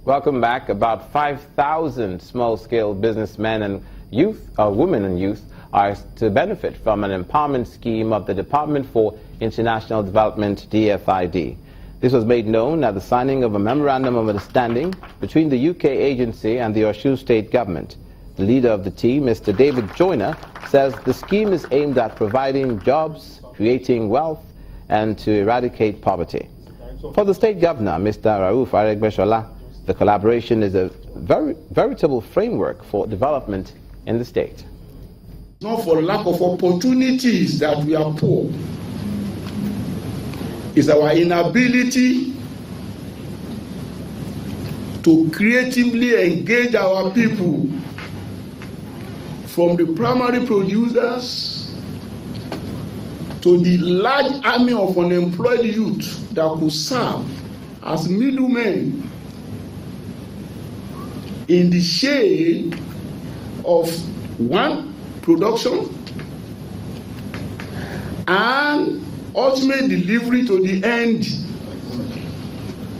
Welcome back. About 5,000 small-scale businessmen and women and youth are to benefit from an empowerment scheme of the Department for International Development, DFID. This was made known at the signing of a memorandum of understanding between the UK agency and the Osun State government. The leader of the team, Mr. David Joyner, says the scheme is aimed at providing jobs, creating wealth, and to eradicate poverty. For the state governor, Mr. Rauf Aregbesola, the collaboration is a veritable framework for development in the state. Not for lack of opportunities that we are poor. It's our inability to creatively engage our people, from the primary producers to the large army of unemployed youth that could serve as middlemen in the shade of one, production, and ultimate delivery to the end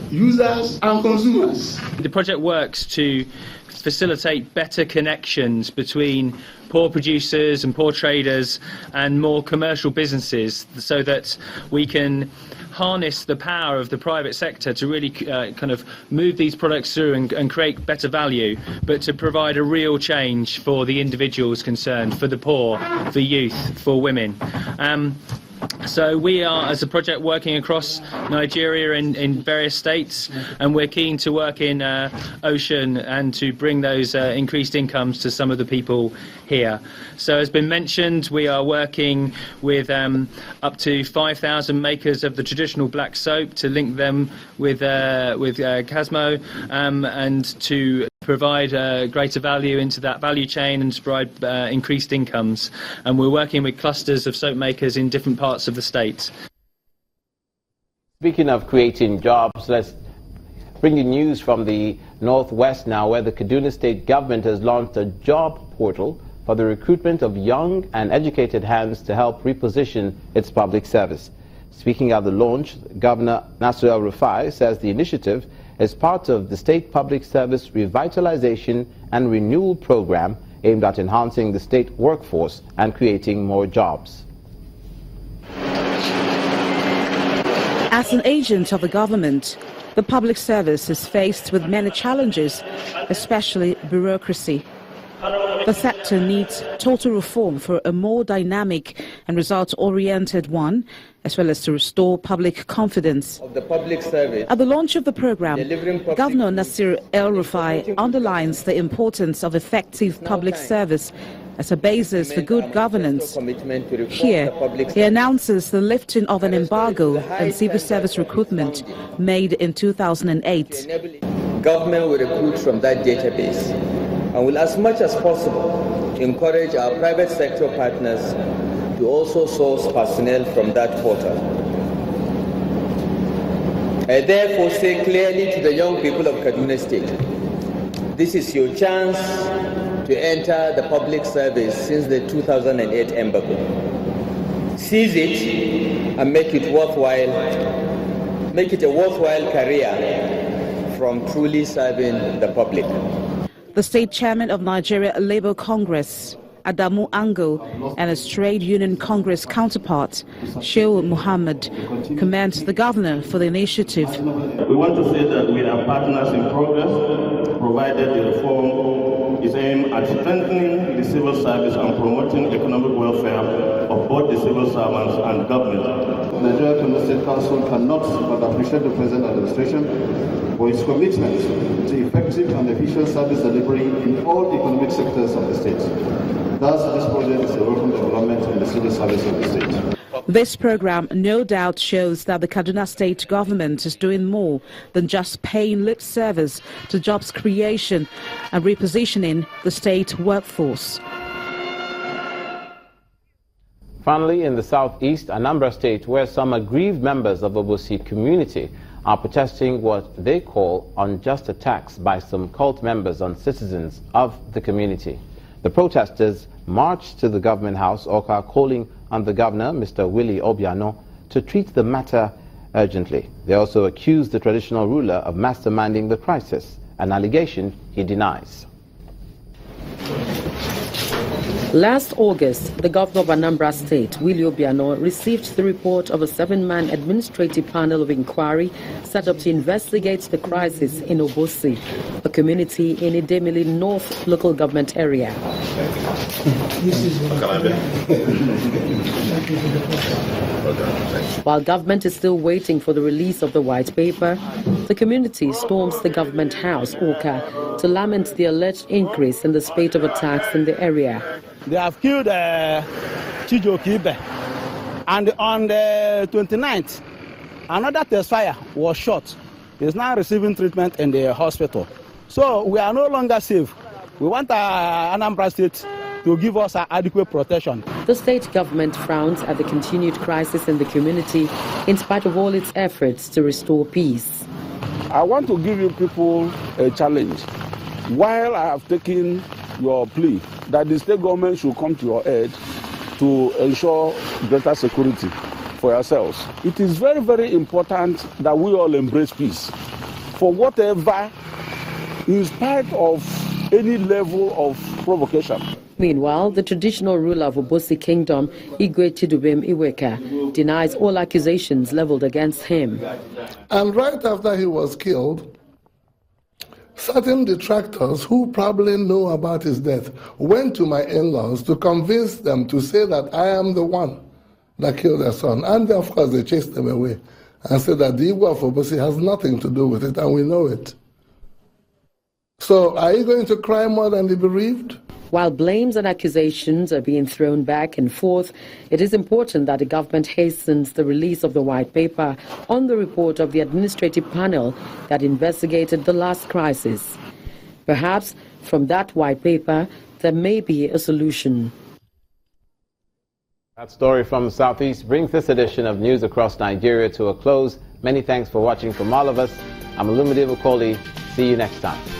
users and consumers. The project works to facilitate better connections between poor producers and poor traders and more commercial businesses, so that we can harness the power of the private sector to really kind of move these products through and create better value, but to provide a real change for the individuals concerned, for the poor, for youth, for women. So we are, as a project, working across Nigeria in various states, and we're keen to work in Osun and to bring those increased incomes to some of the people here. So, as been mentioned, we are working with up to 5,000 makers of the traditional black soap to link them with Casmo and to provide greater value into that value chain and to provide increased incomes. And we're working with clusters of soap makers in different parts of the state. Speaking of creating jobs, let's bring you news from the Northwest now, where the Kaduna State government has launched a job portal for the recruitment of young and educated hands to help reposition its public service. Speaking at the launch, Governor Nasir El-Rufai says the initiative is part of the State Public Service Revitalization and Renewal Program aimed at enhancing the state workforce and creating more jobs. As an agent of the government, the public service is faced with many challenges, especially bureaucracy. The sector needs total reform for a more dynamic and result-oriented one, as well as to restore public confidence. Of the public service. At the launch of the program, Governor Nasir El-Rufai underlines the importance of effective public service as a basis for good governance. Here, he announces the lifting of an embargo on civil service recruitment made in 2008. Government will recruit from that database and will, as much as possible, encourage our private sector partners to also source personnel from that portal. I therefore say clearly to the young people of Kaduna State, this is your chance to enter the public service since the 2008 embargo. Seize it and make it worthwhile, make it a worthwhile career from truly serving the public. The state chairman of Nigeria Labour Congress, Adamu Ango, and his trade union Congress counterpart, Shehu Muhammad, commends the governor for the initiative. We want to say that we are partners in progress, provided the reform is aimed at strengthening the civil service and promoting economic welfare of both the civil servants and government. The Nigeria Kaduna State Council cannot but appreciate the present administration for its commitment to effective and efficient service delivery in all economic sectors of the state. Thus, this project is a welcome development in the civil service of the state. This program no doubt shows that the Kaduna State government is doing more than just paying lip service to jobs creation and repositioning the state workforce. Finally, in the southeast, Anambra State, where some aggrieved members of the Obosi community are protesting what they call unjust attacks by some cult members on citizens of the community. The protesters marched to the government house, Oka, calling on the governor, Mr. Willie Obiano, to treat the matter urgently. They also accused the traditional ruler of masterminding the crisis. an allegation he denies. Last August, the governor of Anambra State, Willie Obiano, received the report of a 7-man administrative panel of inquiry set up to investigate the crisis in Obosi, a community in Idemili North local government area. While government is still waiting for the release of the white paper, the community storms the government house, Oka, to lament the alleged increase in the spate of attacks in the area. They have killed Chijokibe, and on the 29th, another testifier was shot. He is now receiving treatment in the hospital. So we are no longer safe. We want Anambra State to give us adequate protection. The state government frowns at the continued crisis in the community in spite of all its efforts to restore peace. I want to give you people a challenge. While I have taken your plea that the state government should come to your aid to ensure greater security for yourselves, it is very, very important that we all embrace peace. For whatever, in spite of any level of provocation. Meanwhile, the traditional ruler of Obosi Kingdom, Igwe Chidubem Iweka, denies all accusations leveled against him. And right after he was killed, certain detractors who probably know about his death went to my in-laws to convince them to say that I am the one that killed their son. And of course, they chased them away and said that the Igwe of Obosi has nothing to do with it, and we know it. So are you going to cry more than the bereaved? While blames and accusations are being thrown back and forth, it is important that the government hastens the release of the white paper on the report of the administrative panel that investigated the last crisis. Perhaps from that white paper, there may be a solution. That story from the Southeast brings this edition of News Across Nigeria to a close. Many thanks for watching from all of us. I'm Olumide Bukola. See you next time.